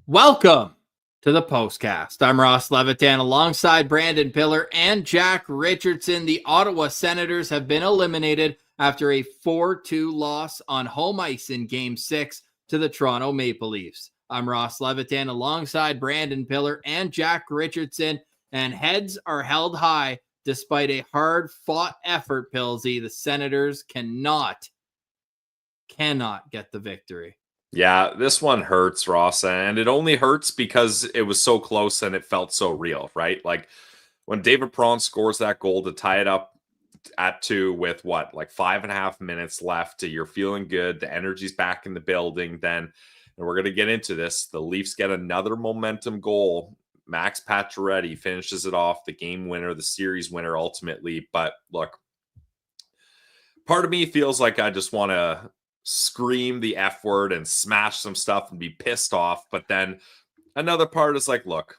Welcome to the Postcast. I'm Ross Levitan alongside Brandon Piller and Jack Richardson. The Ottawa Senators have been eliminated after a 4-2 loss on home ice in Game 6 to the Toronto Maple Leafs. I'm Ross Levitan alongside Brandon Piller and Jack Richardson, and heads are held high despite a hard-fought effort, Pillsy. The Senators cannot get the victory. Yeah, this one hurts, Ross, and it only hurts because it was so close and it felt so real, right? Like when David Perron scores that goal to tie it up at 2 with 5.5 minutes left, you're feeling good, the energy's back in the building, then, and we're going to get into this, the Leafs get another momentum goal. Max Pacioretty finishes it off, the game winner, the series winner ultimately. But look, part of me feels like I just want to scream the F word and smash some stuff and be pissed off. But then another part is like, look,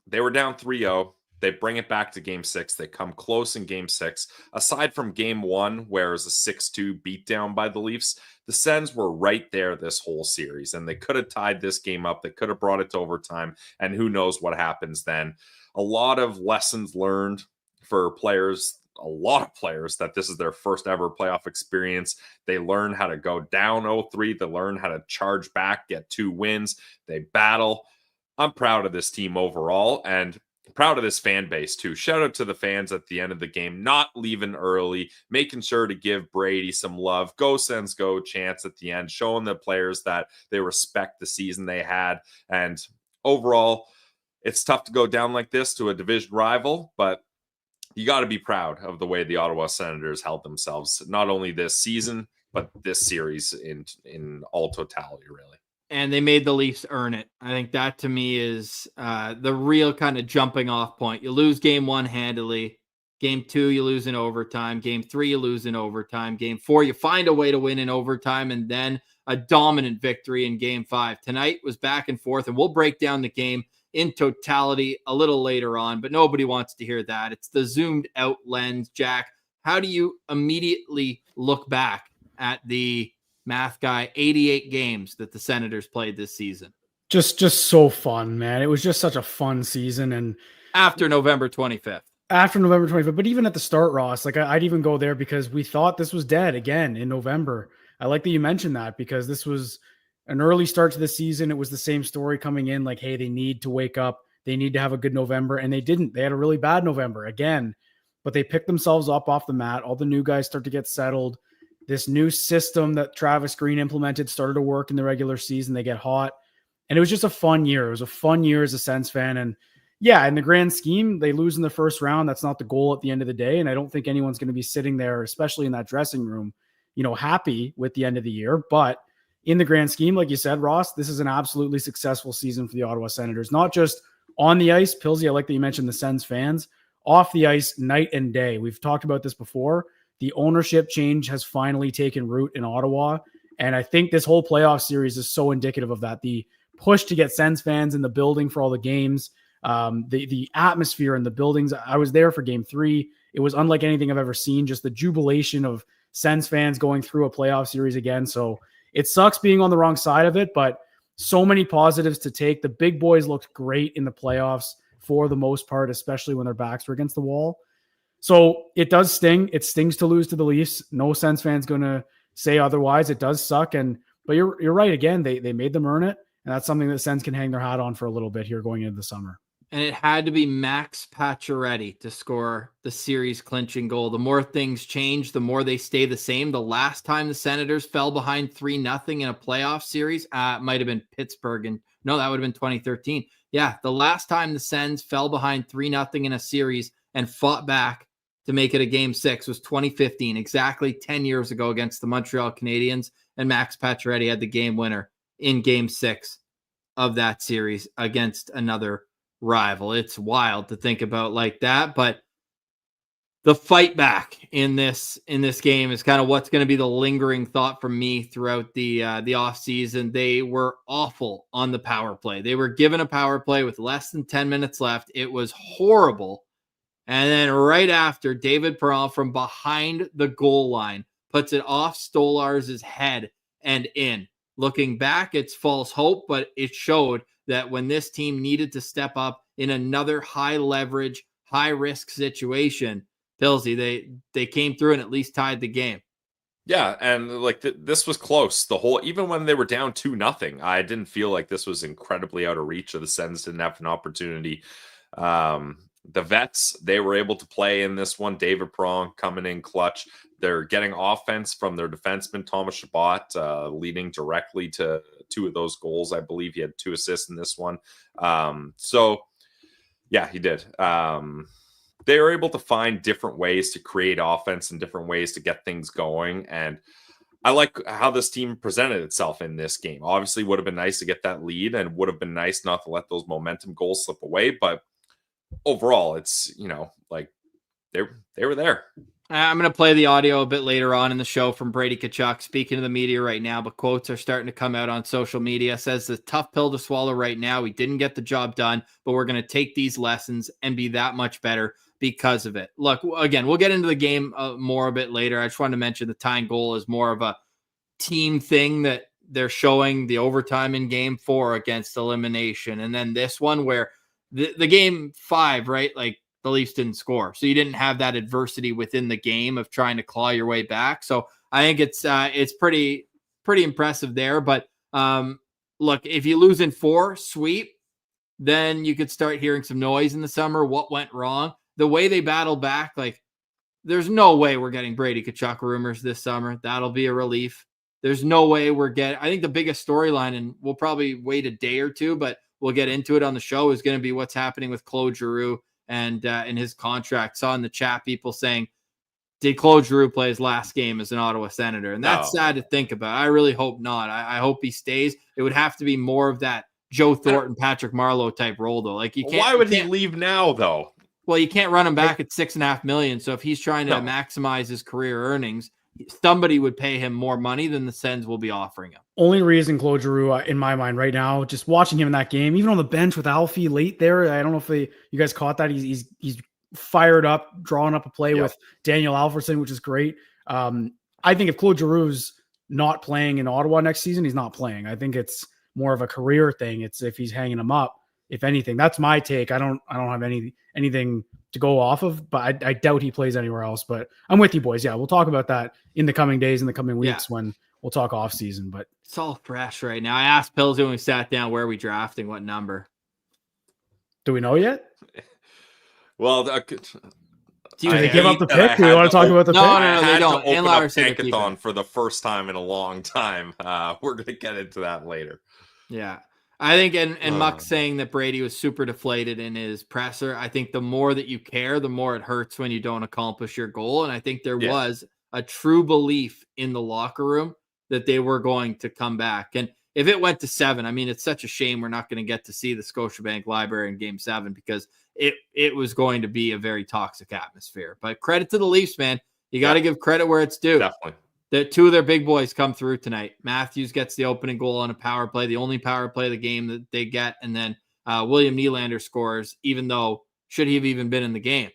they were down 3-0. They bring it back to Game 6. They come close in Game 6. Aside from Game 1, where it was a 6-2 beatdown by the Leafs, the Sens were right there this whole series, and they could have tied this game up. They could have brought it to overtime, and who knows what happens then. A lot of lessons learned for players, a lot of players, that this is their first ever playoff experience. They learn how to go down 0-3. They learn how to charge back, get 2 wins. They battle. I'm proud of this team overall and proud of this fan base too. Shout out to the fans at the end of the game, not leaving early, making sure to give Brady some love. Go Sens go chants at the end, showing the players that they respect the season they had. And overall, it's tough to go down like this to a division rival, but you got to be proud of the way the Ottawa Senators held themselves, not only this season, but this series in all totality, really. And they made the Leafs earn it. I think that to me is the real kind of jumping off point. You lose Game 1 handily. Game 2, you lose in overtime. Game 3, you lose in overtime. Game 4, you find a way to win in overtime, and then a dominant victory in Game 5. Tonight was back and forth, and we'll break down the game in totality a little later on, but nobody wants to hear that. It's the zoomed out lens. Jack, how do you immediately look back at the math guy 88 games that the Senators played this season? Just so fun, man. It was just such a fun season. And after November 25th, but even at the start, Ross, like I'd even go there because we thought this was dead again in November. I like that you mentioned that because this was an early start to the season. It was the same story coming in, like, hey, they need to wake up. They need to have a good November. And they didn't. They had a really bad November again, but they picked themselves up off the mat. All the new guys start to get settled. This new system that Travis Green implemented started to work in the regular season. They get hot. And it was just a fun year. It was a fun year as a Sens fan. And yeah, in the grand scheme, they lose in the first round. That's not the goal at the end of the day. And I don't think anyone's going to be sitting there, especially in that dressing room, happy with the end of the year. But in the grand scheme, like you said, Ross, this is an absolutely successful season for the Ottawa Senators, not just on the ice. Pillsy, I like that you mentioned the Sens fans. Off the ice, night and day. We've talked about this before. The ownership change has finally taken root in Ottawa, and I think this whole playoff series is so indicative of that. The push to get Sens fans in the building for all the games, the atmosphere in the buildings. I was there for Game 3. It was unlike anything I've ever seen, just the jubilation of Sens fans going through a playoff series again. So it sucks being on the wrong side of it, but so many positives to take. The big boys looked great in the playoffs for the most part, especially when their backs were against the wall. So it does sting. It stings to lose to the Leafs. No Sens fans going to say otherwise. It does suck. But you're right. Again, they made them earn it. And that's something that Sens can hang their hat on for a little bit here going into the summer. And it had to be Max Pacioretty to score the series clinching goal. The more things change, the more they stay the same. The last time the Senators fell behind 3-0 in a playoff series, might have been Pittsburgh. And no, that would have been 2013. Yeah, the last time the Sens fell behind 3-0 in a series and fought back to make it a Game 6 was 2015, exactly 10 years ago against the Montreal Canadiens. And Max Pacioretty had the game winner in Game 6 of that series against another rival. It's wild to think about like that, but the fight back in this game is kind of what's going to be the lingering thought from me throughout the offseason. They were awful on the power play. They were given a power play with less than 10 minutes left. It was horrible. And then right after, David Perron from behind the goal line puts it off Stolarz' head and in. Looking back, it's false hope, but it showed that when this team needed to step up in another high leverage, high risk situation, Pillsy, they came through and at least tied the game. Yeah, and like this was close. Even when they were down 2-0, I didn't feel like this was incredibly out of reach, or the Sens didn't have an opportunity. The Vets, they were able to play in this one. David Perron coming in clutch. They're getting offense from their defenseman, Thomas Chabot, leading directly to 2 of those goals. I believe he had 2 assists in this one. So, yeah, he did. They were able to find different ways to create offense and different ways to get things going. And I like how this team presented itself in this game. Obviously, would have been nice to get that lead, and would have been nice not to let those momentum goals slip away. But overall, it's, like they were there. I'm going to play the audio a bit later on in the show from Brady Tkachuk speaking to the media right now, but quotes are starting to come out on social media. Says the tough pill to swallow right now. We didn't get the job done, but we're going to take these lessons and be that much better because of it. Look, again, we'll get into the game more a bit later. I just wanted to mention the tying goal is more of a team thing that they're showing the overtime in game 4 against elimination. And then this one where the game 5, right? Like the Leafs didn't score. So you didn't have that adversity within the game of trying to claw your way back. So I think it's pretty impressive there. But look, if you lose in 4, sweep, then you could start hearing some noise in the summer. What went wrong? The way they battled back, like there's no way we're getting Brady Tkachuk rumors this summer. That'll be a relief. There's no way we're getting, I think the biggest storyline, and we'll probably wait a day or two, but we'll get into it on the show, is going to be what's happening with Claude Giroux and in his contract. Saw in the chat people saying, did Claude Giroux play his last game as an Ottawa Senator? And that's sad to think about. I really hope not. I hope he stays. It would have to be more of that Joe Thornton, Patrick Marleau type role, though. Like you can't. Why would he leave now, though? Well, you can't run him back at $6.5 million. So if he's trying to maximize his career earnings, somebody would pay him more money than the Sens will be offering him. Only reason Claude Giroux, in my mind right now, just watching him in that game, even on the bench with Alfie late there, I don't know if you guys caught that. He's fired up, drawing up a play with Daniel Alfredsson, which is great. I think if Claude Giroux's not playing in Ottawa next season, he's not playing. I think it's more of a career thing. It's if he's hanging him up, if anything. That's my take. I don't have anything to go off of, but I doubt he plays anywhere else. But I'm with you boys. Yeah, we'll talk about that in the coming days, in the coming weeks when we'll talk off season. But it's all fresh right now. I asked Pills when we sat down, where are we drafting? What number? Do we know yet? Well, do they give up the pick? Do you want to talk about the pick? No, they don't. Open up Tankathon for the first time in a long time. We're going to get into that later. Yeah. I think, and Muck saying that Brady was super deflated in his presser. I think the more that you care, the more it hurts when you don't accomplish your goal. And I think there was a true belief in the locker room that they were going to come back. And if it went to 7, I mean, it's such a shame we're not going to get to see the Scotiabank Library in game 7 because it was going to be a very toxic atmosphere. But credit to the Leafs, man. You got to give credit where it's due. Definitely. The 2 of their big boys come through tonight. Matthews gets the opening goal on a power play, the only power play of the game that they get. And then William Nylander scores, even though should he have even been in the game?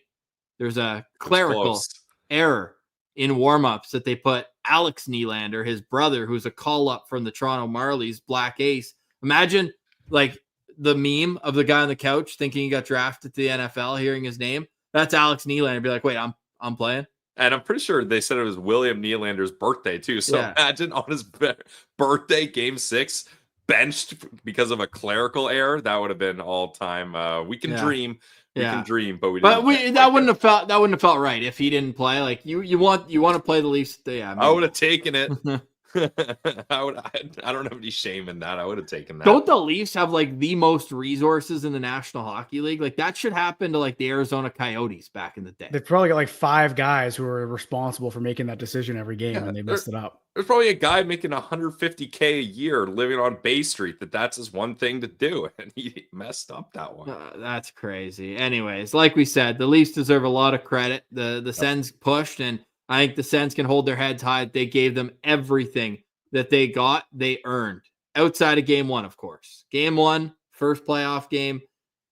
There's a clerical error in warmups that they put Alex Nylander, his brother, who's a call-up from the Toronto Marlies, Black Ace. Imagine like the meme of the guy on the couch thinking he got drafted to the NFL, hearing his name. That's Alex Nylander. Be like, wait, I'm playing. And I'm pretty sure they said it was William Nylander's birthday, too. So imagine on his birthday, game 6, benched because of a clerical error. That would have been all time. We can dream. We can dream, but we didn't. But that wouldn't have felt right if he didn't play. Like you want to play the Leafs. Yeah, I would have taken it. I don't have any shame in that. I would have taken that. Don't the Leafs have like the most resources in the National Hockey League? Like that should happen to like the Arizona Coyotes back in the day. They've probably got like 5 guys who are responsible for making that decision every game, and they messed it up. There's probably a guy making $150K a year living on Bay Street that's his one thing to do, and he messed up that one. That's crazy. Anyways, like we said, the Leafs deserve a lot of credit. The Sens pushed, and I think the Sens can hold their heads high. They gave them everything that they got, they earned. Outside of game 1, of course. Game 1, first playoff game.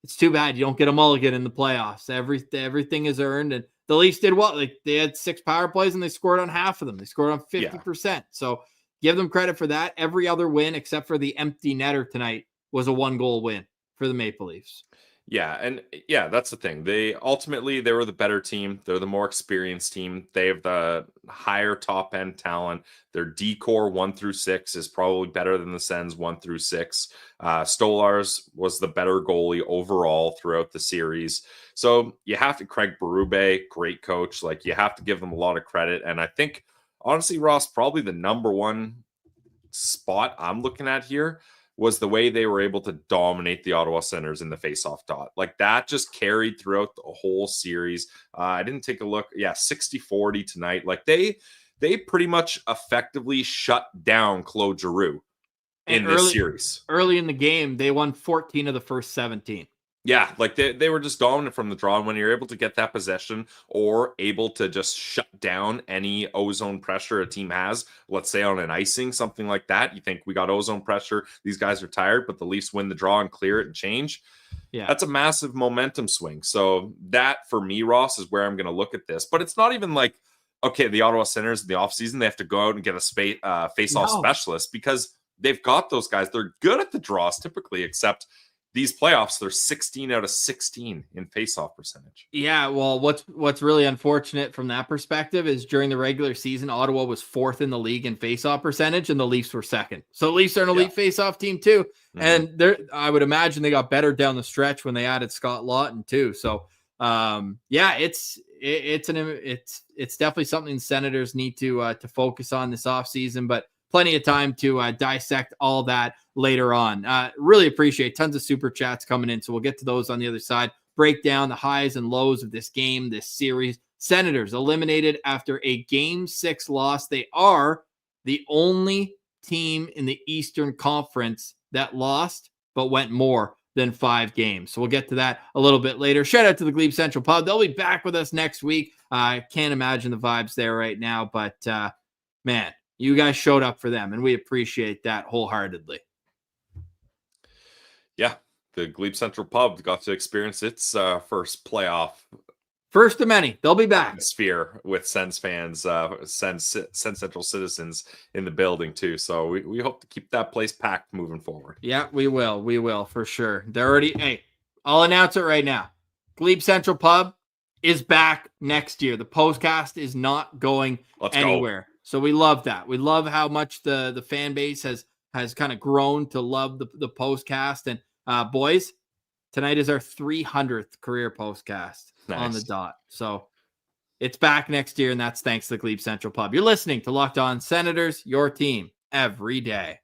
It's too bad you don't get a mulligan in the playoffs. Everything is earned. And the Leafs did what? Like they had 6 power plays and they scored on half of them. They scored on 50%. So give them credit for that. Every other win except for the empty netter tonight was a 1-goal win for the Maple Leafs. Yeah, and yeah, that's the thing. They were the better team. They're the more experienced team. They have the higher top end talent. Their D-core 1 through 6 is probably better than the Sens 1 through 6. Stolarz was the better goalie overall throughout the series. So you have to, Craig Berube, great coach. Like, you have to give them a lot of credit. And I think, honestly, Ross, probably the number one spot I'm looking at here was the way they were able to dominate the Ottawa Senators in the faceoff dot. Like, that just carried throughout the whole series. I didn't take a look. Yeah, 60-40 tonight. Like, they pretty much effectively shut down Claude Giroux in this series. Early in the game, they won 14 of the first 17. Yeah, like they were just dominant from the draw. And when you're able to get that possession or able to just shut down any ozone pressure a team has, let's say on an icing, something like that, you think we got ozone pressure, these guys are tired, but the Leafs win the draw and clear it and change. Yeah, that's a massive momentum swing. So that, for me, Ross, is where I'm going to look at this. But it's not even like, okay, the Ottawa Senators in the offseason, they have to go out and get a face-off specialist, because they've got those guys. They're good at the draws typically, except these playoffs, they're 16 out of 16 in faceoff percentage. Yeah, well, what's really unfortunate from that perspective is during the regular season, Ottawa was 4th in the league in faceoff percentage, and the Leafs were 2nd. So the Leafs are an elite faceoff team too, and I would imagine they got better down the stretch when they added Scott Laughton too. So yeah, it's definitely something the Senators need to focus on this offseason, but plenty of time to dissect all that later on. Really appreciate tons of super chats coming in. So we'll get to those on the other side. Break down the highs and lows of this game, this series. Senators eliminated after a Game 6 loss. They are the only team in the Eastern Conference that lost, but went more than 5 games. So we'll get to that a little bit later. Shout out to the Glebe Central Pub. They'll be back with us next week. I can't imagine the vibes there right now, but man, you guys showed up for them, and we appreciate that wholeheartedly. Yeah, the Glebe Central Pub got to experience its first playoff. First of many. They'll be back. Sphere with Sens fans, Sens Central citizens in the building too. So we hope to keep that place packed moving forward. Yeah, we will. We will for sure. They're already. Hey, I'll announce it right now. Glebe Central Pub is back next year. The Postcast is not going anywhere. So we love that. We love how much the fan base has kind of grown to love the Postcast. And boys, tonight is our 300th career Postcast on the dot. So it's back next year, and that's thanks to the Glebe Central Pub. You're listening to Locked On Senators, your team every day.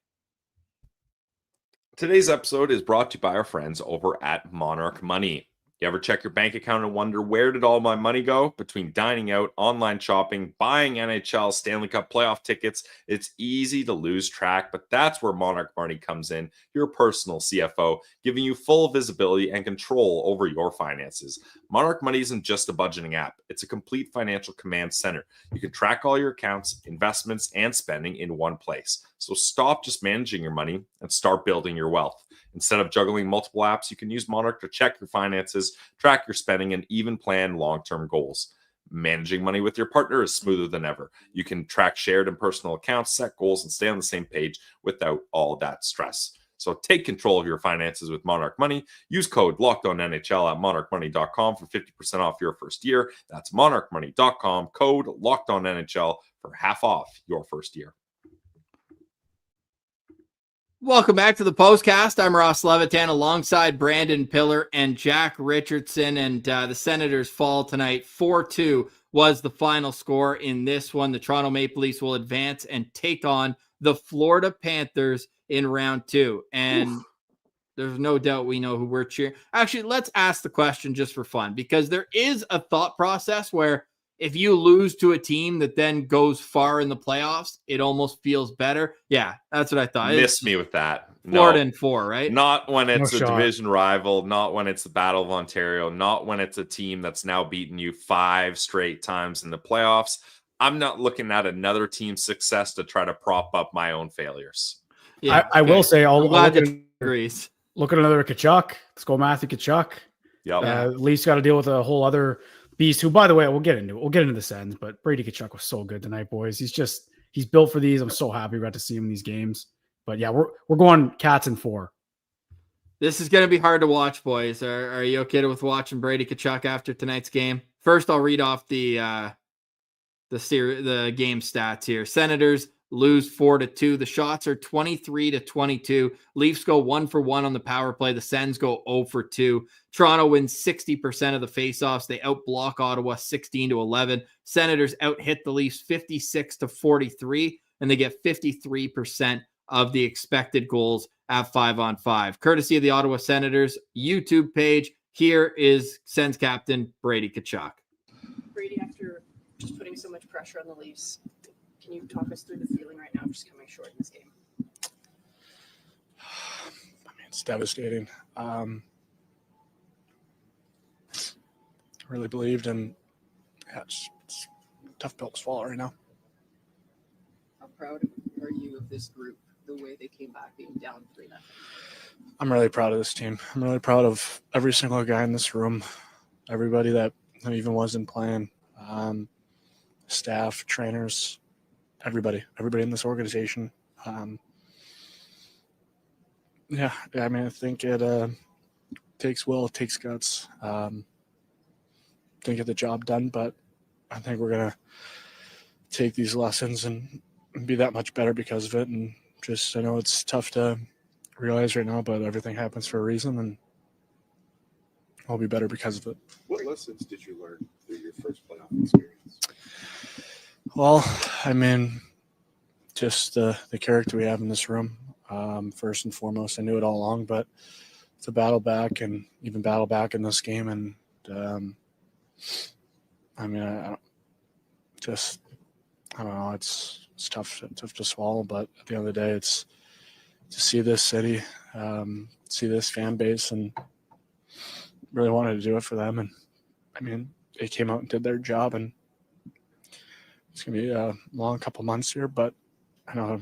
Today's episode is brought to you by our friends over at Monarch Money. You ever check your bank account and wonder, where did all my money go? Between dining out, online shopping, buying NHL Stanley Cup playoff tickets, it's easy to lose track, but that's where Monarch Money comes in, your personal CFO, giving you full visibility and control over your finances. Monarch Money isn't just a budgeting app. It's a complete financial command center. You can track all your accounts, investments, and spending in one place. So stop just managing your money and start building your wealth. Instead of juggling multiple apps, you can use Monarch to check your finances, track your spending, and even plan long-term goals. Managing money with your partner is smoother than ever. You can track shared and personal accounts, set goals, and stay on the same page without all that stress. So take control of your finances with Monarch Money. Use code LOCKEDONNHL at monarchmoney.com for 50% off your first year. That's monarchmoney.com, code LOCKEDONNHL for half off your first year. Welcome back to the Postcast. I'm Ross Levitan alongside Brandon Piller and Jack Richardson, and the Senators fall tonight. 4-2 was the final score in this one. The Toronto Maple Leafs will advance and take on the Florida Panthers in round 2. And there's no doubt we know who we're cheering. Actually, let's ask the question just for fun, because there is a thought process where if you lose to a team that then goes far in the playoffs, it almost feels better. Yeah, that's what I thought. Miss me with that. Florida and 4, right? Not when it's a division rival, not when it's the Battle of Ontario, not when it's a team that's now beaten you 5 straight times in the playoffs. I'm not looking at another team's success to try to prop up my own failures. Yeah, I will say, I'll look at another Tkachuk. Let's go Matthew Tkachuk. Yeah. Leafs got to deal with a whole other beast who, by the way, we'll get into the Sens, but Brady Tkachuk was so good tonight, boys. He's built for these. I'm so happy we got to see him in these games. But yeah, we're going Cats in 4. This is going to be hard to watch, boys. Are you okay with watching Brady Tkachuk after tonight's game? First, I'll read off the game stats here. Senators lose 4-2. The shots are 23-22. Leafs go 1-for-1 on the power play. The Sens go 0-for-2. Toronto wins 60% of the faceoffs. They outblock Ottawa 16-11. Senators out-hit the Leafs 56-43, and they get 53% of the expected goals at 5-on-5. Courtesy of the Ottawa Senators YouTube page, here is Sens captain Brady Tkachuk. Brady, after just putting so much pressure on the Leafs, can you talk us through the feeling right now of just coming short in this game? I mean, it's devastating. I really believed, and it's a tough pill to swallow right now. How proud are you of this group, the way they came back being down 3-0? I'm really proud of this team. I'm really proud of every single guy in this room, everybody that even wasn't playing, staff, trainers, everybody in this organization. Yeah, I mean, I think it takes will, it takes guts to get the job done, but I think we're going to take these lessons and be that much better because of it. And just, I know it's tough to realize right now, but everything happens for a reason, and I'll be better because of it. What lessons did you learn through your first playoff experience? Well, I mean, just the character we have in this room, first and foremost. I knew it all along, but to battle back and even battle back in this game, and I mean, I don't know. It's tough to swallow, but at the end of the day, it's to see this city, see this fan base, and really wanted to do it for them. And I mean, they came out and did their job, and it's gonna be a long couple months here, but I know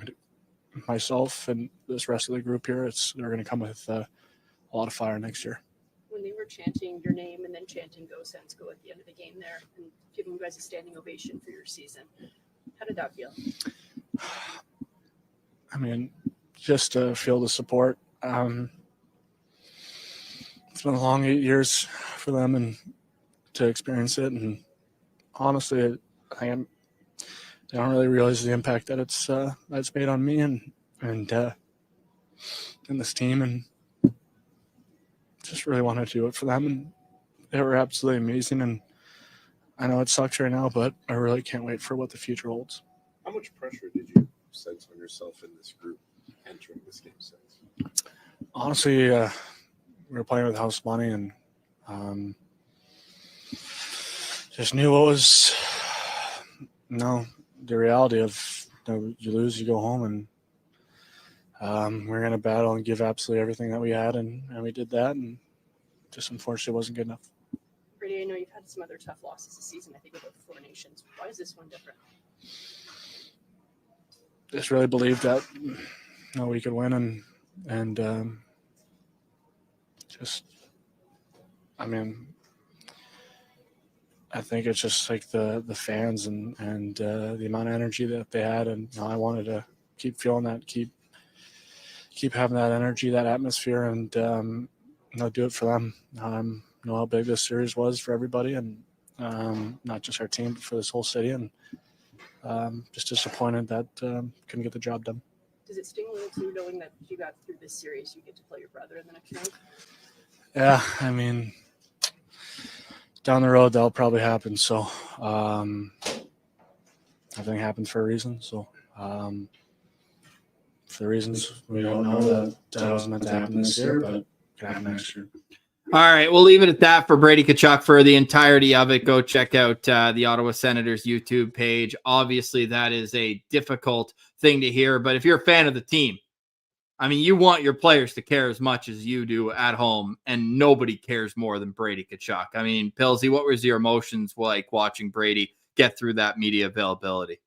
myself and this rest of the group here, they're gonna come with a lot of fire next year. When they were chanting your name and then chanting "Go Sens Go" at the end of the game there and giving you guys a standing ovation for your season, how did that feel? I mean, just to feel the support. It's been a long 8 years for them, and to experience it. And honestly, I don't really realize the impact that it's made on me and this team, and just really wanted to do it for them. And they were absolutely amazing. And I know it sucks right now, but I really can't wait for what the future holds. How much pressure did you sense on yourself in this group entering this game sense? Honestly, we were playing with house money, and just knew what was the reality of you lose, you go home, and we're going to battle and give absolutely everything that we had, and we did that, and just unfortunately wasn't good enough. Brady, I know you've had some other tough losses this season. I think about the Four Nations. Why is this one different? Just really believed that we could win, and just, I mean, I think it's just like the fans and the amount of energy that they had, and I wanted to keep feeling that, keep having that energy, that atmosphere, and do it for them. Know how big this series was for everybody, and not just our team, but for this whole city, and just disappointed that couldn't get the job done. Does it sting a little too, knowing that if you got through this series, you get to play your brother in the next round? Yeah, I mean, down the road that'll probably happen. So everything happens for a reason. So for the reasons we don't know, that wasn't meant to happen this year, but it could happen next year. All right, we'll leave it at that for Brady Tkachuk. For the entirety of it, go check out the Ottawa Senators YouTube page. Obviously, that is a difficult thing to hear, but if you're a fan of the team, I mean, you want your players to care as much as you do at home, and nobody cares more than Brady Tkachuk. I mean, Pillsy, what was your emotions like watching Brady get through that media availability?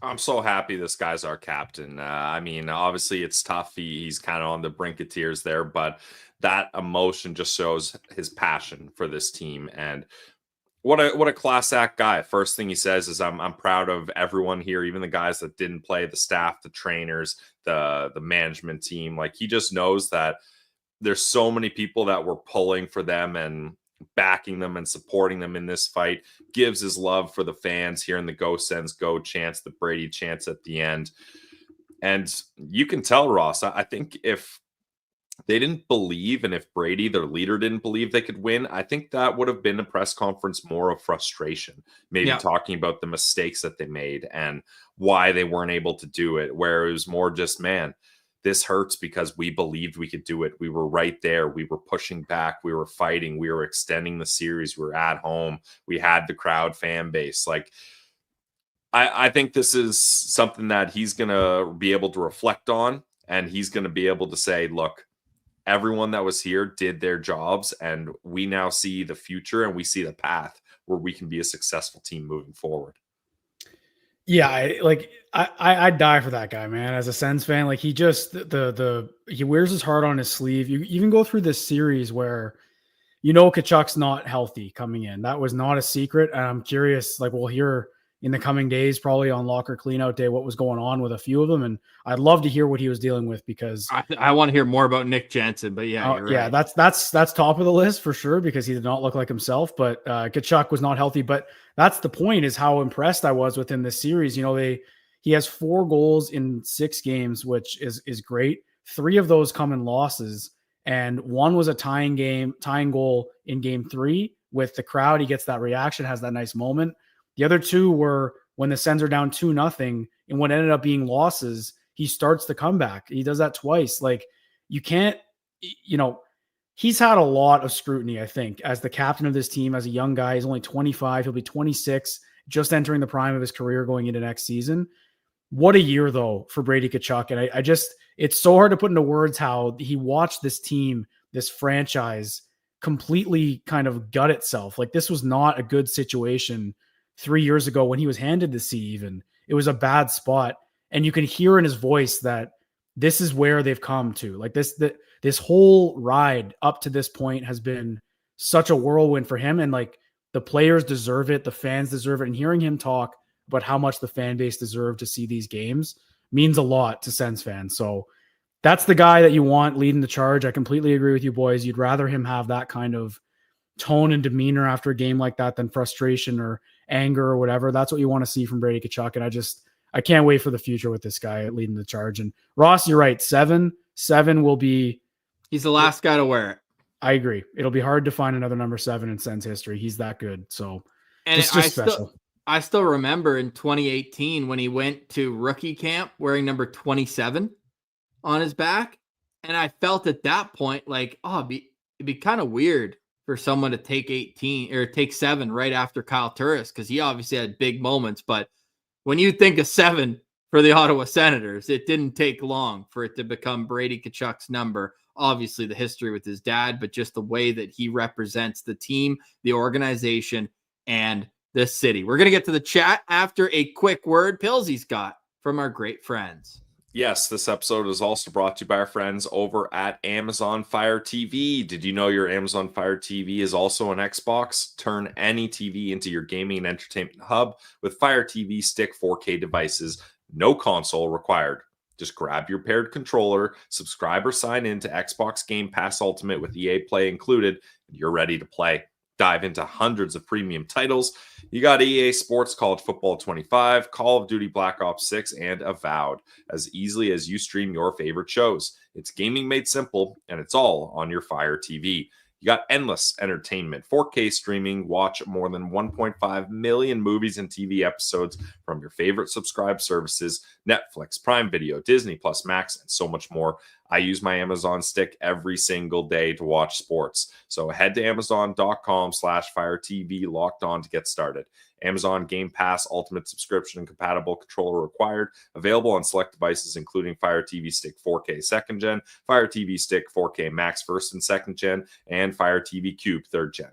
I'm so happy this guy's our captain. I mean, obviously it's tough. He's kind of on the brink of tears there, but that emotion just shows his passion for this team. And what a class act guy. First thing he says is, I'm proud of everyone here, even the guys that didn't play, the staff, the trainers, the management team. Like, he just knows that there's so many people that were pulling for them and backing them and supporting them in this fight. Gives his love for the fans, hearing the Go Sens Go chants, the Brady chants at the end. And you can tell, Ross, I think if they didn't believe, and if Brady, their leader, didn't believe they could win, I think that would have been a press conference more of frustration, maybe talking about the mistakes that they made and why they weren't able to do it, where it was more just, man, this hurts because we believed we could do it. We were right there. We were pushing back. We were fighting. We were extending the series. We were at home. We had the crowd fan base. Like, I think this is something that he's going to be able to reflect on, and he's going to be able to say, look, everyone that was here did their jobs, and we now see the future and we see the path where we can be a successful team moving forward. Yeah, I'd die for that guy, man. As a Sens fan, like he just he wears his heart on his sleeve. You even go through this series where Tkachuk's not healthy coming in. That was not a secret. And I'm curious, like we'll hear in the coming days, probably on locker cleanout day, what was going on with a few of them. And I'd love to hear what he was dealing with, because I want to hear more about Nick Jensen, but you're right. Yeah, that's top of the list for sure, because he did not look like himself, but Tkachuk was not healthy. But that's the point, is how impressed I was with him this series. He has 4 goals in 6 games, which is great. 3 of those come in losses, and 1 was a tying goal in game 3 with the crowd. He gets that reaction, has that nice moment. The other 2 were when the Sens are down 2-0, and what ended up being losses, he starts the comeback. He does that twice. Like, you can't, he's had a lot of scrutiny, I think, as the captain of this team, as a young guy. He's only 25. He'll be 26, just entering the prime of his career going into next season. What a year, though, for Brady Tkachuk. And it's so hard to put into words how he watched this team, this franchise, completely kind of gut itself. Like, this was not a good situation 3 years ago when he was handed the C even. It was a bad spot. And you can hear in his voice that this is where they've come to. Like, this whole ride up to this point has been such a whirlwind for him. And like, the players deserve it. The fans deserve it. And hearing him talk about how much the fan base deserved to see these games means a lot to Sens fans. So that's the guy that you want leading the charge. I completely agree with you, boys. You'd rather him have that kind of tone and demeanor after a game like that than frustration or anger or whatever. That's what you want to see from Brady Tkachuk. And I can't wait for the future with this guy leading the charge. And Ross, you're right. 7 will be. He's the last guy to wear it. I agree. It'll be hard to find another number 7 in Sens history. He's that good. So and it's just special. I still remember in 2018 when he went to rookie camp wearing number 27 on his back. And I felt at that point like, it'd be kind of weird for someone to take 18 or take 7 right after Kyle Turris, because he obviously had big moments. But when you think of 7 for the Ottawa Senators, it didn't take long for it to become Brady Tkachuk's number. Obviously, the history with his dad, but just the way that he represents the team, the organization, and the city. We're going to get to the chat after a quick word Pillsy's got from our great friends. Yes, this episode is also brought to you by our friends over at Amazon Fire TV. Did you know your Amazon Fire TV is also an Xbox? Turn any TV into your gaming and entertainment hub with Fire TV Stick 4K devices. No console required. Just grab your paired controller, subscribe or sign in to Xbox Game Pass Ultimate with EA Play included, and you're ready to play. Dive into hundreds of premium titles. You got EA Sports College Football 25, Call of Duty Black Ops 6, and Avowed, as easily as you stream your favorite shows. It's gaming made simple, and it's all on your Fire TV. You got endless entertainment, 4K streaming, watch more than 1.5 million movies and TV episodes from your favorite subscribed services, Netflix, Prime Video, Disney Plus Max, and so much more. I use my Amazon Stick every single day to watch sports. So head to Amazon.com/Fire TV Locked On to get started. Amazon Game Pass Ultimate subscription and compatible controller required. Available on select devices, including Fire TV Stick 4K 2nd Gen, Fire TV Stick 4K Max 1st and 2nd Gen, and Fire TV Cube 3rd Gen.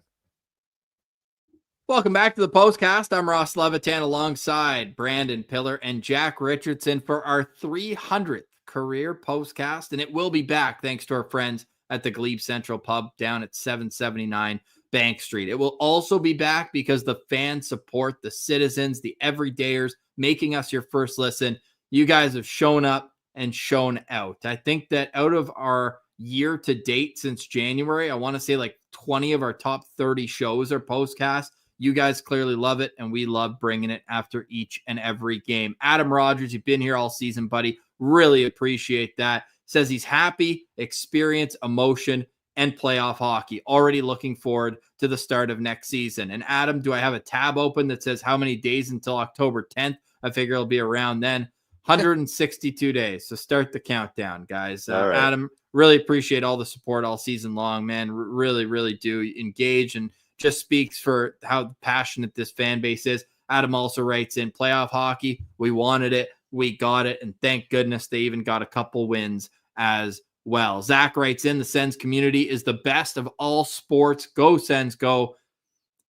Welcome back to the Postcast. I'm Ross Levitan alongside Brandon Piller and Jack Richardson for our 300th career Postcast, and it will be back thanks to our friends at the Glebe Central Pub down at 779 Bank Street. It will also be back because the fans support the citizens, the everydayers, making us your first listen. You guys have shown up and shown out. I think that out of our year to date since January. I want to say like 20 of our top 30 shows are Postcast. You guys clearly love it, and we love bringing it after each and every game. Adam Rogers, you've been here all season, buddy. Really appreciate that. Says he's happy, experience, emotion, and playoff hockey. Already looking forward to the start of next season. And Adam, do I have a tab open that says how many days until October 10th? I figure it'll be around then. 162 days. So start the countdown, guys. Right. Adam, really appreciate all the support all season long, man. Really, really do engage, and just speaks for how passionate this fan base is. Adam also writes in, playoff hockey, we wanted it, we got it, and thank goodness they even got a couple wins as well. Zach writes in, the Sens community is the best of all sports. Go Sens, go.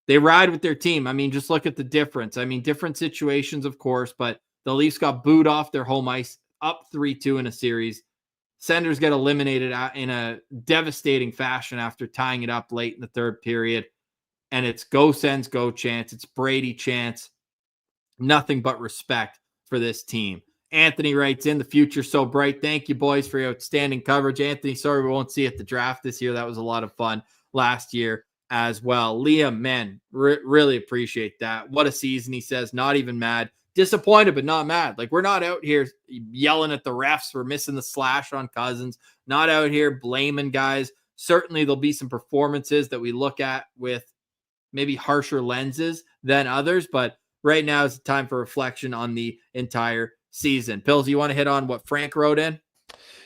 They ride with their team. I mean, just look at the difference. I mean, different situations, of course, but the Leafs got booed off their home ice, up 3-2 in a series. Senders get eliminated in a devastating fashion after tying it up late in the third period. And it's go Sens, go chance. It's Brady chance. Nothing but respect for this team. Anthony writes in, the future so bright. Thank you, boys, for your outstanding coverage. Anthony, sorry we won't see you at the draft this year. That was a lot of fun last year as well. Liam, man, really appreciate that. What a season, he says. Not even mad. Disappointed, but not mad. Like, we're not out here yelling at the refs for missing the slash on Cousins. Not out here blaming guys. Certainly there'll be some performances that we look at with maybe harsher lenses than others, but right now is the time for reflection on the entire season. Pills, you want to hit on what Frank wrote in?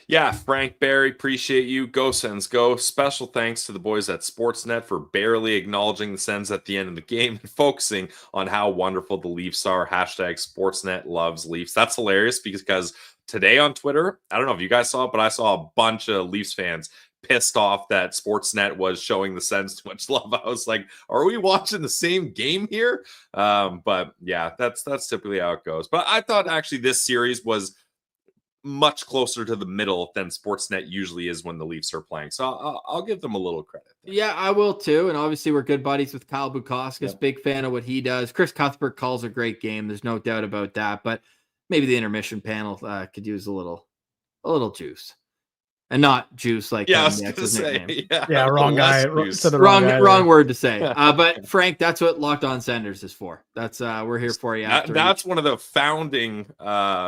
Yeah, Frank Barry, appreciate you. Go Sens, go. Special thanks to the boys at Sportsnet for barely acknowledging the Sens at the end of the game and focusing on how wonderful the Leafs are. Hashtag Sportsnet loves Leafs. That's hilarious because today on Twitter, I don't know if you guys saw it, but I saw a bunch of Leafs fans pissed off that Sportsnet was showing the Sens too much love. I was like, are we watching the same game here? But yeah, that's typically how it goes. But I thought actually this series was much closer to the middle than Sportsnet usually is when the Leafs are playing. So I'll give them a little credit there. Yeah, I will too. And obviously we're good buddies with Kyle Bukauskas. Yep. Big fan of what he does. Chris Cuthbert calls a great game. There's no doubt about that. But maybe the intermission panel could use a little juice. And not juice like I was gonna say, wrong guy. Wrong word to say. But Frank, that's what Locked On Senators is for. That's we're here for you. That's one of the founding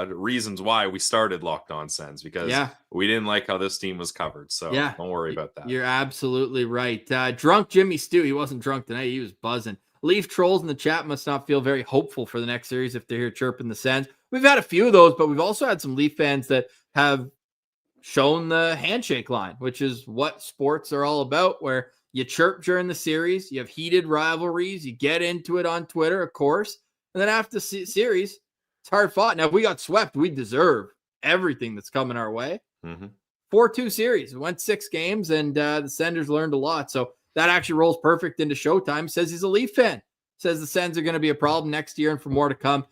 reasons why we started Locked On Sens, because we didn't like how this team was covered. So don't worry about that. You're absolutely right. Drunk Jimmy Stew. He wasn't drunk tonight. He was buzzing. Leaf trolls in the chat must not feel very hopeful for the next series if they're here chirping the Sens. We've had a few of those, but we've also had some Leaf fans that have shown the handshake line, which is what sports are all about, where you chirp during the series, you have heated rivalries, you get into it on Twitter, of course, and then after the series, it's hard fought. Now, if we got swept, we deserve everything that's coming our way. 4-2 series. We went 6 games, and the Senders learned a lot. So that actually rolls perfect into Showtime. Says he's a Leaf fan. Says the Sens are going to be a problem next year and for more to come.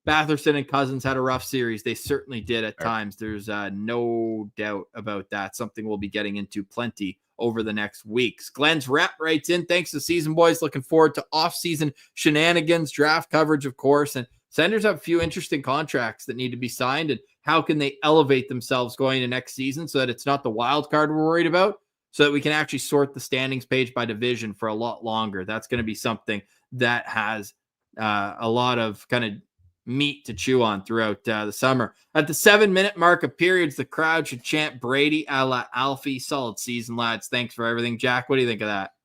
Batherson and Cousins had a rough series. They certainly did at times. There's no doubt about that. Something we'll be getting into plenty over the next weeks. Glenn's rep writes in, thanks to season boys. Looking forward to off-season shenanigans, draft coverage, of course. And Senders have a few interesting contracts that need to be signed. And how can they elevate themselves going into next season so that it's not the wild card we're worried about, so that we can actually sort the standings page by division for a lot longer. That's going to be something that has a lot of kind of meat to chew on throughout the summer. At the 7-minute mark of periods, the crowd should chant Brady a la Alfie. Solid season, lads. Thanks for everything. Jack, what do you think of that?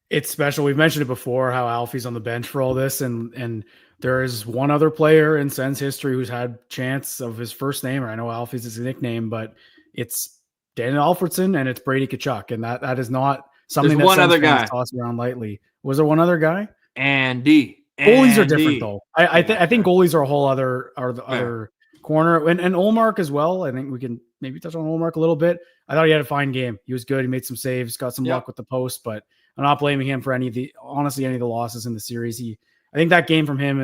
It's special. We've mentioned it before, how Alfie's on the bench for all this, and there is one other player in Sens history who's had chance of his first name, or I know Alfie's his nickname, but it's Daniel Alfredsson and it's Brady Tkachuk, and that is not something that Sens fans toss around lightly. Was there one other guy? Andy. Goalies are different though. I think goalies are a whole other other corner, and Ullmark as well. I think we can maybe touch on Ullmark a little bit. I thought he had a fine game. He was good. He made some saves, got some luck with the post, but I'm not blaming him for any of the losses in the series. I think that game from him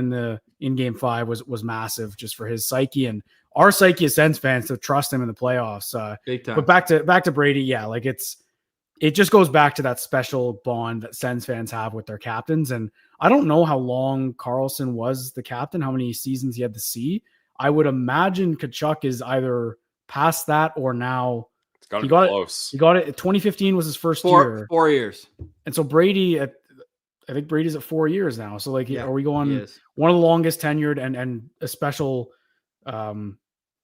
in game 5 was massive just for his psyche and our psyche as Sens fans to trust him in the playoffs. Big time. But back to Brady. Yeah. Like it just goes back to that special bond that Sens fans have with their captains. And I don't know how long Karlsson was the captain, how many seasons he had to see. I would imagine Tkachuk is either past that or now Got He to be got close. He got it. 2015 was his first year. 4 years. And so Brady, I think Brady's at 4 years now. So like, Yeah, are we he going is. one of the longest tenured and a special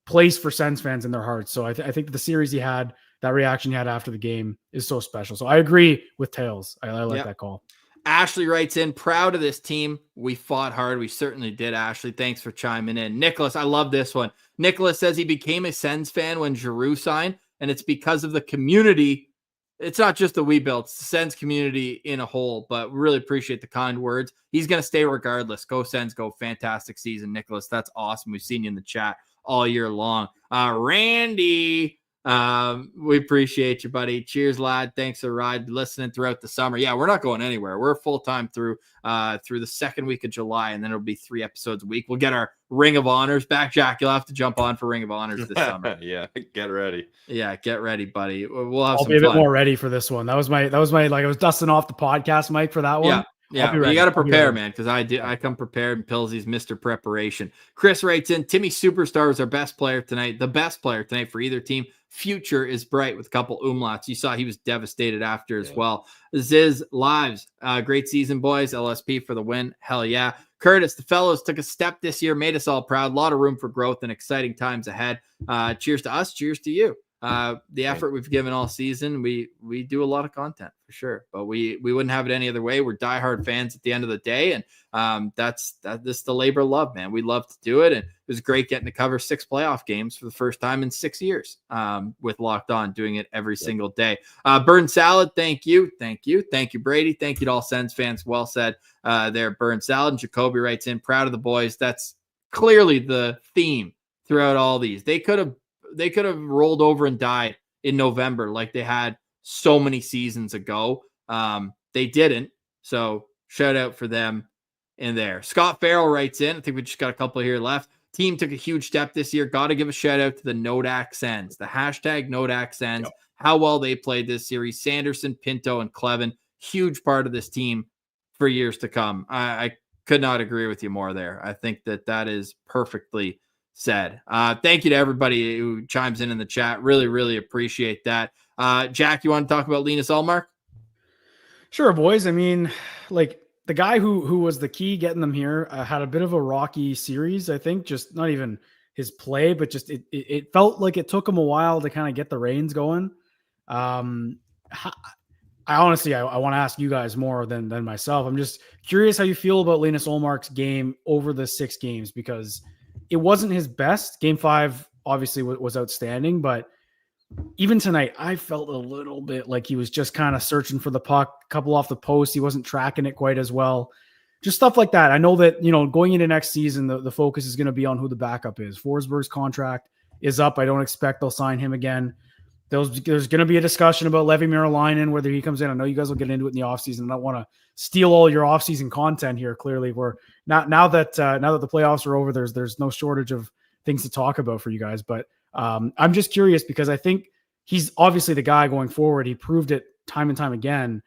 place for Sens fans in their hearts. So I think the series he had, that reaction he had after the game is so special. So I agree with Tails. I like that call. Ashley writes in, proud of this team. We fought hard. We certainly did, Ashley. Thanks for chiming in. Nicholas, I love this one. Nicholas says he became a Sens fan when Giroux signed, and it's because of the community. It's not just the we built, it's the Sens community in a whole, but really appreciate the kind words. He's going to stay regardless. Go Sens, go. Fantastic season, Nicholas. That's awesome. We've seen you in the chat all year long. Randy, we appreciate you, buddy. Cheers, lad. Thanks for the ride, listening throughout the summer. Yeah, we're not going anywhere. We're full-time through the second week of July, and then it'll be 3 episodes a week. We'll get our Ring of Honors back. Jack, you'll have to jump on for Ring of Honors this summer. Yeah, get ready. Yeah, get ready, buddy. We'll have I'll some be a bit fun. more ready for this one. That was my like, I was dusting off the podcast mic for that one. Yeah, you got to prepare, man, because I come prepared, and Pillsy's Mr. Preparation. Chris writes in, Timmy Superstar was our best player tonight, the best player tonight for either team. Future is bright with a couple umlauts. You saw he was devastated after as well. Ziz Lives, great season, boys. LSP for the win. Hell yeah. Curtis, the fellows took a step this year, made us all proud. A lot of room for growth and exciting times ahead. Cheers to us. Cheers to you. The effort we've given all season, we do a lot of content for sure, but we wouldn't have it any other way. We're diehard fans at the end of the day, and this is the labor of love, man. We love to do it, and it was great getting to cover 6 playoff games for the first time in 6 years with Locked On, doing it every single day. Burn Salad, thank you, Brady, thank you to all Sens fans. Well said there, Burn Salad. And Jacoby writes in, proud of the boys. That's clearly the theme throughout all these. They could have rolled over and died in November like they had so many seasons ago. They didn't. So shout out for them in there. Scott Farrell writes in, I think we just got a couple here left. Team took a huge step this year. Got to give a shout out to the Nodak Sens, the hashtag Nodak Sens, how well they played this series. Sanderson, Pinto, and Clevin, huge part of this team for years to come. I could not agree with you more there. I think that is perfectly said. Thank you to everybody who chimes in the chat. Really, really appreciate that. Jack, you want to talk about Linus Ullmark? Sure, boys. I mean, like, the guy who was the key getting them here had a bit of a rocky series, I think. Just not even his play, but just it felt like it took him a while to kind of get the reins going. I honestly want to ask you guys more than myself. I'm just curious how you feel about Linus Ullmark's game over the 6 games, because it wasn't his best. Game 5 obviously was outstanding, but even tonight, I felt a little bit like he was just kind of searching for the puck, a couple off the post. He wasn't tracking it quite as well. Just stuff like that. I know that, going into next season, the focus is going to be on who the backup is. Forsberg's contract is up. I don't expect they'll sign him again. There's going to be a discussion about Levi Miralainen, whether he comes in. I know you guys will get into it in the offseason. I don't want to steal all your offseason content here. Clearly, we're not now that the playoffs are over. There's no shortage of things to talk about for you guys. But I'm just curious, because I think he's obviously the guy going forward. He proved it time and time again.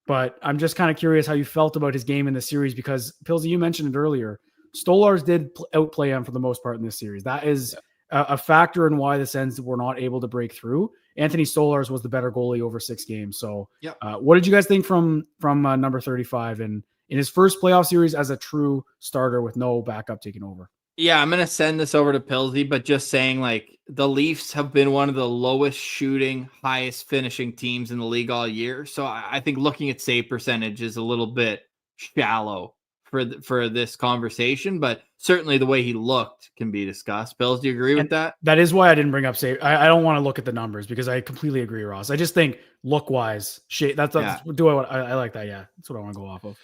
But I'm just kind of curious how you felt about his game in the series, because Pilsy, you mentioned it earlier. Stolars did outplay him for the most part in this series. That is a factor in why the Sens were not able to break through. Anthony Stolars was the better goalie over 6 games. So what did you guys think from number 35 in his first playoff series as a true starter with no backup taking over? Yeah, I'm going to send this over to Pilsy, but just saying, like, the Leafs have been one of the lowest shooting, highest finishing teams in the league all year. So I think looking at save percentage is a little bit shallow for this conversation, but certainly the way he looked can be discussed. Pills, do you agree with that? That is why I didn't bring up save. I don't want to look at the numbers, because I completely agree, Ross. I just think look-wise, that's I like that. Yeah, that's what I want to go off of.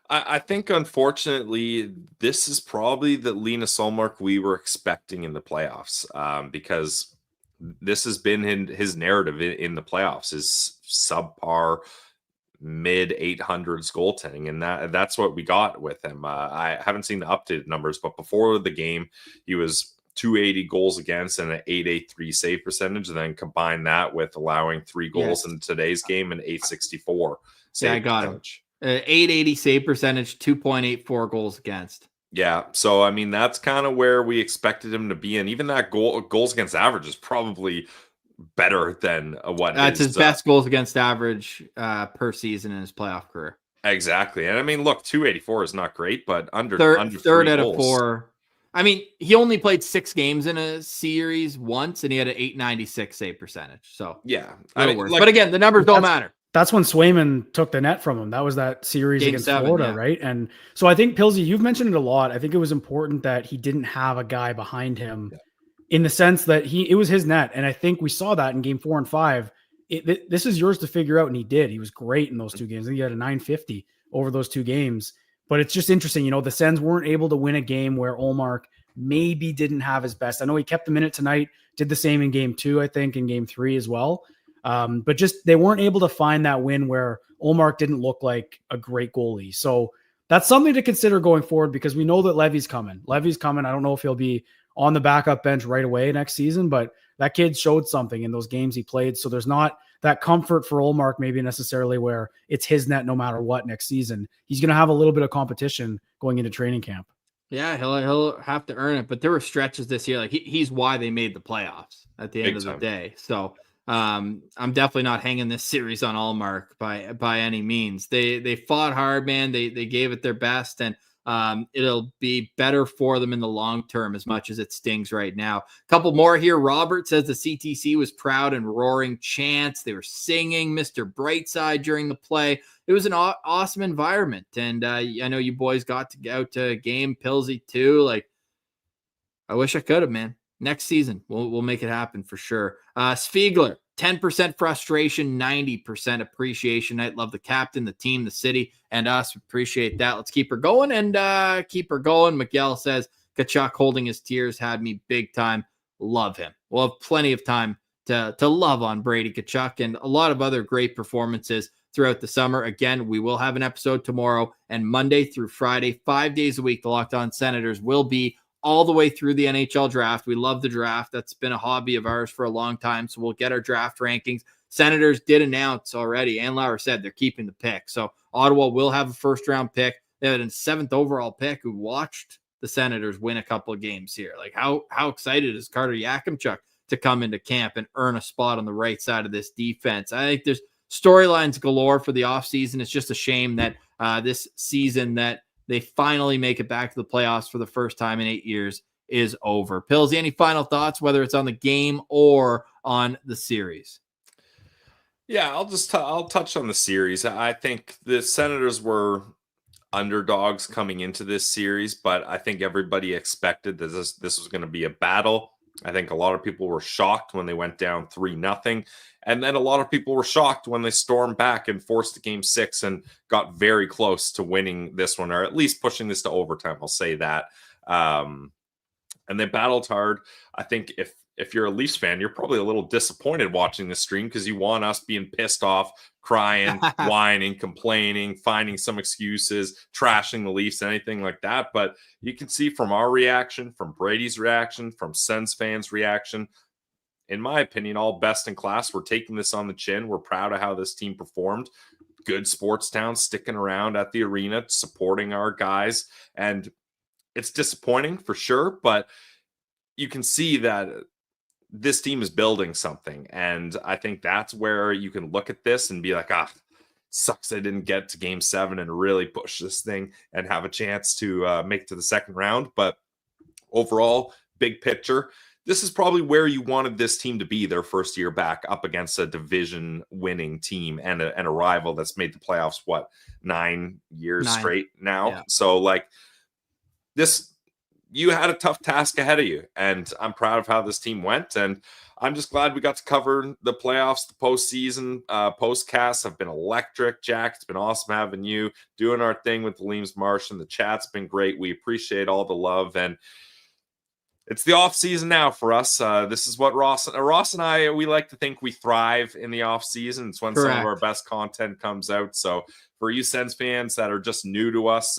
I think, unfortunately, this is probably the Linus Ullmark we were expecting in the playoffs, because this has been his narrative in the playoffs, is subpar mid 800s goaltending, and that's what we got with him. I haven't seen the updated numbers, but before the game, he was 280 goals against and an 883 save percentage, and then combine that with allowing 3 goals in today's game and 864 save I got percentage. him. 880 save percentage, 2.84 goals against. Yeah, so I mean, that's kind of where we expected him to be, and even that goals against average is probably better than what That's his best goals against average per season in his playoff career. Exactly. And I mean, look, 284 is not great, but under third out goals. Of 4. I mean, he only played 6 games in a series once, and he had an 896 save percentage. So yeah, I mean, but again, the numbers don't matter. That's when Swayman took the net from him. That was that series Game against 7, Florida, yeah. right? And so I think, Pilsy, you've mentioned it a lot. I think it was important that he didn't have a guy behind him in the sense that it was his net. And I think we saw that in game 4 and 5. This is yours to figure out. And he did. He was great in those 2 games. I think he had a 950 over those 2 games. But it's just interesting. The Sens weren't able to win a game where Ullmark maybe didn't have his best. I know he kept the minute tonight, did the same in game 2, I think, in game 3 as well. But just they weren't able to find that win where Ullmark didn't look like a great goalie. So that's something to consider going forward because we know that Levy's coming. I don't know if he'll be on the backup bench right away next season, but that kid showed something in those games he played. So there's not that comfort for Ullmark maybe necessarily where it's his net no matter what next season. He's going to have a little bit of competition going into training camp. Yeah, he'll have to earn it. But there were stretches this year. Like he's why they made the playoffs at the end of the day. So I'm definitely not hanging this series on Ullmark by any means. They fought hard, man. They gave it their best, and it'll be better for them in the long term as much as it stings right now. A couple more here. Robert says the CTC was proud and roaring chants. They were singing Mr. Brightside during the play. It was an awesome environment, and I know you boys got to go to a game, Pilsy too. Like, I wish I could have, man. Next season, we'll make it happen for sure. Spiegler, 10% frustration, 90% appreciation. I love the captain, the team, the city, and us. Appreciate that. Let's keep her going and keep her going. Miguel says, Tkachuk holding his tears had me big time. Love him. We'll have plenty of time to love on Brady Tkachuk and a lot of other great performances throughout the summer. Again, we will have an episode tomorrow and Monday through Friday, 5 days a week. The Locked On Senators will be all the way through the NHL draft. We love the draft. That's been a hobby of ours for a long time. So we'll get our draft rankings. Senators did announce already, and Lauer said they're keeping the pick. So Ottawa will have a first-round pick. They had a 7th overall pick who watched the Senators win a couple of games here. Like, how excited is Carter Yakimchuk to come into camp and earn a spot on the right side of this defense? I think there's storylines galore for the offseason. It's just a shame that this season that they finally make it back to the playoffs for the first time in 8 years is over. Pillsy, any final thoughts, whether it's on the game or on the series? Yeah, I'll touch on the series. I think the Senators were underdogs coming into this series, but I think everybody expected that this was going to be a battle. I think a lot of people were shocked when they went down 3-0. And then a lot of people were shocked when they stormed back and forced a game 6 and got very close to winning this one, or at least pushing this to overtime. I'll say that. And they battled hard. I think if you're a Leafs fan, you're probably a little disappointed watching the stream because you want us being pissed off, crying, whining, complaining, finding some excuses, trashing the Leafs, anything like that. But you can see from our reaction, from Brady's reaction, from Sens fans' reaction, in my opinion, all best in class. We're taking this on the chin. We're proud of how this team performed. Good sports town, sticking around at the arena, supporting our guys. And it's disappointing for sure, but you can see that this team is building something. And I think that's where you can look at this and be like, sucks I didn't get to game 7 and really push this thing and have a chance to make it to the second round. But overall, big picture, this is probably where you wanted this team to be their first year back up against a division winning team and a rival that's made the playoffs, 9 years straight now. Yeah. So like this, you had a tough task ahead of you, and I'm proud of how this team went. And I'm just glad we got to cover the playoffs, the postseason. Postcasts have been electric. Jack, it's been awesome having you doing our thing with the Leams Marsh, and the chat's been great. We appreciate all the love, and it's the off season now for us. This is what Ross and I, we like to think we thrive in the off season. It's when Correct. Some of our best content comes out. So for you Sens fans that are just new to us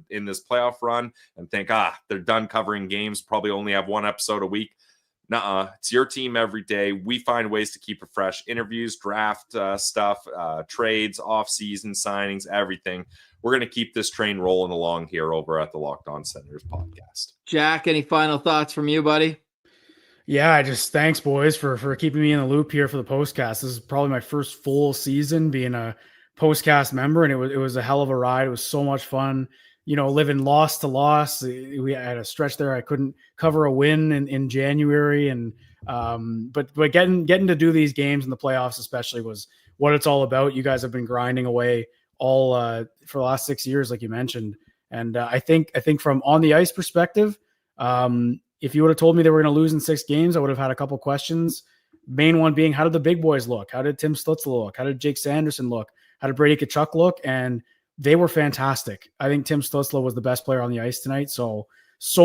in this playoff run and think, they're done covering games, probably only have one episode a week. Nuh-uh. It's your team every day. We find ways to keep it fresh. Interviews, draft stuff, trades, off-season signings, everything. We're going to keep this train rolling along here over at the Locked On Senators podcast. Jack, any final thoughts from you, buddy? Yeah, thanks, boys, for keeping me in the loop here for the Postcast. This is probably my first full season being a Postcast member, and it was a hell of a ride. It was so much fun, living loss to loss. We had a stretch there I couldn't cover a win in January, and but getting to do these games in the playoffs especially was what it's all about. You guys have been grinding away all for the last 6 years, like you mentioned, and I think from on the ice perspective. If you would have told me they were going to lose in 6 games, I would have had a couple questions. Main one being, how did the big boys look? How did Tim Stützle look? How did Jake Sanderson look? How did Brady Tkachuk look? And they were fantastic. I think Tim Stützle was the best player on the ice tonight. So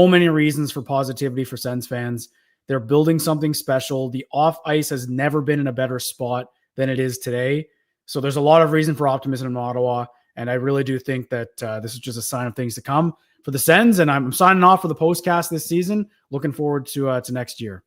many reasons for positivity for Sens fans. They're building something special. The off ice has never been in a better spot than it is today. So there's a lot of reason for optimism in Ottawa. And I really do think that this is just a sign of things to come for the Sens, and I'm signing off for the Postcast this season. Looking forward to next year.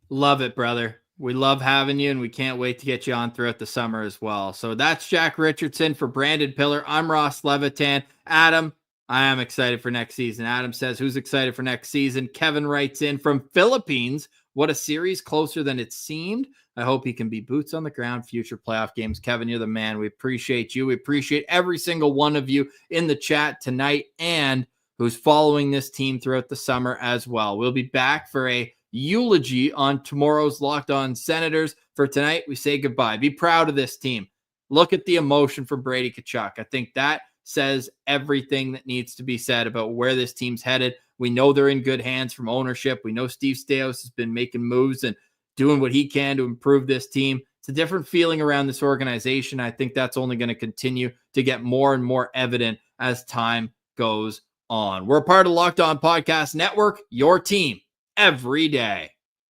Love it, brother. We love having you, and we can't wait to get you on throughout the summer as well. So that's Jack Richardson for Brandon Piller. I'm Ross Levitan. Adam, I am excited for next season. Adam says, who's excited for next season? Kevin writes in from Philippines. What a series closer than it seemed. I hope he can be boots on the ground, future playoff games. Kevin, you're the man. We appreciate you. We appreciate every single one of you in the chat tonight and who's following this team throughout the summer as well. We'll be back for a eulogy on tomorrow's Locked On Senators. For tonight, we say goodbye. Be proud of this team. Look at the emotion for Brady Tkachuk. I think that says everything that needs to be said about where this team's headed. We know they're in good hands from ownership. We know Steve Staios has been making moves and doing what he can to improve this team. It's a different feeling around this organization. I think that's only going to continue to get more and more evident as time goes on. We're a part of the Locked On Podcast Network, your team every day.